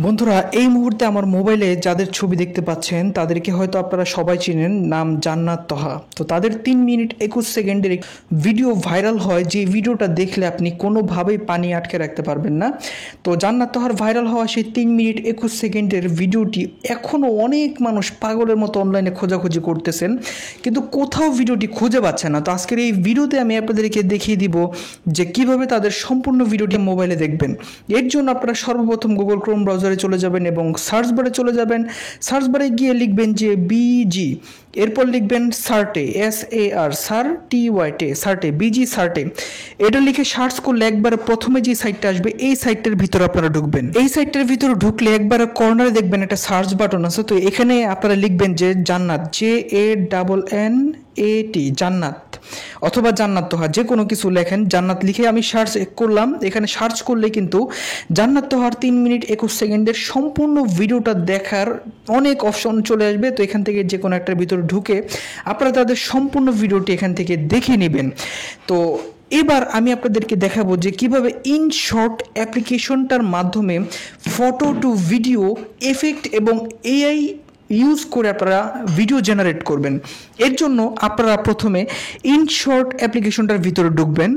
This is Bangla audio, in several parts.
বন্ধুরা এই মুহূর্তে আমার মোবাইলে যাদের ছবি দেখতে পাচ্ছেন তাদেরকে হয়তো আপনারা সবাই চিনেন, নাম জান্নাত তহা। তো তাদের 3 মিনিট 21 সেকেন্ডের ভিডিও ভাইরাল হয়, যে ভিডিওটা দেখলে আপনি কোনোভাবেই পানি আটকে রাখতে পারবেন না। তো জান্নাত তহার ভাইরাল হওয়া সেই 3 মিনিট 21 সেকেন্ডের ভিডিওটি এখনও অনেক মানুষ পাগলের মতো অনলাইনে খোঁজাখুঁজি করতেছেন, কিন্তু কোথাও ভিডিওটি খুঁজে পাচ্ছে না। তো আজকের এই ভিডিওতে আমি আপনাদেরকে দেখিয়ে দিব যে কিভাবে তাদের সম্পূর্ণ ভিডিওটি মোবাইলে দেখবেন। এর জন্য আপনারা সর্বপ্রথম গুগল ক্রোম ব্রাউজারে চলে যাবেন এবং সার্চ বারে চলে যাবেন। সার্চ বারে গিয়ে লিখবেন যে বিজি, এরপর লিখবেন সার্টে, SAR SARTE, সার্টে, বিজি সার্টে। এটা লিখে সার্চ করলে একবারে প্রথমে যে সাইটটা আসবে এই সাইটটার ভিতরে আপনারা ঢুকবেন। এই সাইটটার ভিতরে ঢুকলে একবারে কর্নারে দেখবেন একটা সার্চ বাটন আছে। তো এখানে আপনারা লিখবেন যে জান্নাত, JANNAT, জান্নাত, অথবা জান্নাত তোহা, যে কোনো কিছু লেখেন। জান্নাত লিখে আমি সার্চ করলাম। এখানে সার্চ করলে কিন্তু জান্নাত তোহার 3 মিনিট 21 সেকেন্ডের সম্পূর্ণ ভিডিওটা দেখার অনেক অপশন চলে আসবে। তো এখান থেকে যে কোনো একটার ভিতরে ঢুকে আপনারা তাদের সম্পূর্ণ ভিডিওটি এখান থেকে দেখে নেবেন। তো এবার আমি আপনাদেরকে দেখাবো যে কিভাবে ইনশর্ট অ্যাপ্লিকেশনটার মাধ্যমে ফটো টু ভিডিও এফেক্ট এবং AI ইউজ করে আপনারা ভিডিও জেনারেট করবেন। এর জন্য আপনারা প্রথমে ইনশর্ট অ্যাপ্লিকেশনটার ভিতরে ঢুকবেন।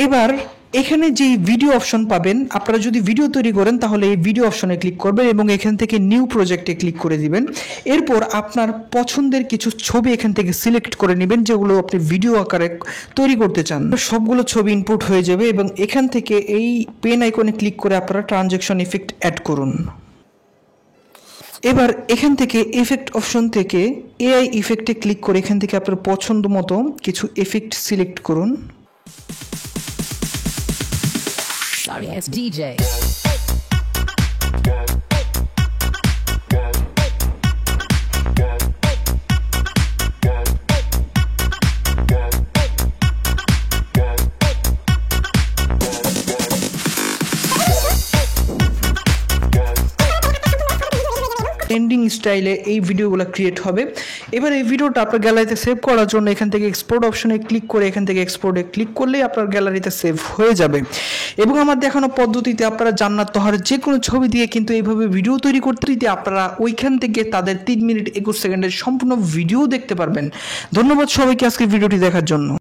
এবার এখানে যে ভিডিও অপশন পাবেন, আপনারা যদি ভিডিও তৈরি করেন তাহলে এই ভিডিও অপশনে ক্লিক করবেন এবং এখান থেকে নিউ প্রজেক্টে ক্লিক করে দিবেন। এরপর আপনার পছন্দের কিছু ছবি এখান থেকে সিলেক্ট করে নেবেন যেগুলো আপনি ভিডিও আকারে তৈরি করতে চান। সবগুলো ছবি ইনপুট হয়ে যাবে এবং এখান থেকে এই পেন আইকনে ক্লিক করে আপনারা ট্রানজ্যাকশন ইফেক্ট অ্যাড করুন। এবার এখান থেকে ইফেক্ট অপশন থেকে AI ইফেক্টে ক্লিক করে এখান থেকে আপনার পছন্দ মতো কিছু ইফেক্ট সিলেক্ট করুন। Sorry, it's DJ. ট্রেন্ডিং স্টাইলে এই ভিডিওগুলো ক্রিয়েট হবে। এবার এই ভিডিওটা আপনার গ্যালারিতে সেভ করার জন্য এখান থেকে এক্সপোর্ট অপশনে ক্লিক করে এখান থেকে এক্সপোর্টে ক্লিক করলেই আপনার গ্যালারিতে সেভ হয়ে যাবে। এবং আমার দেখানো পদ্ধতিতে আপনারা জান্নাত তহার যে কোনো ছবি দিয়ে কিন্তু এইভাবে ভিডিও তৈরি করতে দিতে আপনারা ওইখান থেকে তাদের 3 মিনিট 21 সেকেন্ডের সম্পূর্ণ ভিডিও দেখতে পারবেন। ধন্যবাদ সবাইকে আজকের ভিডিওটি দেখার জন্য।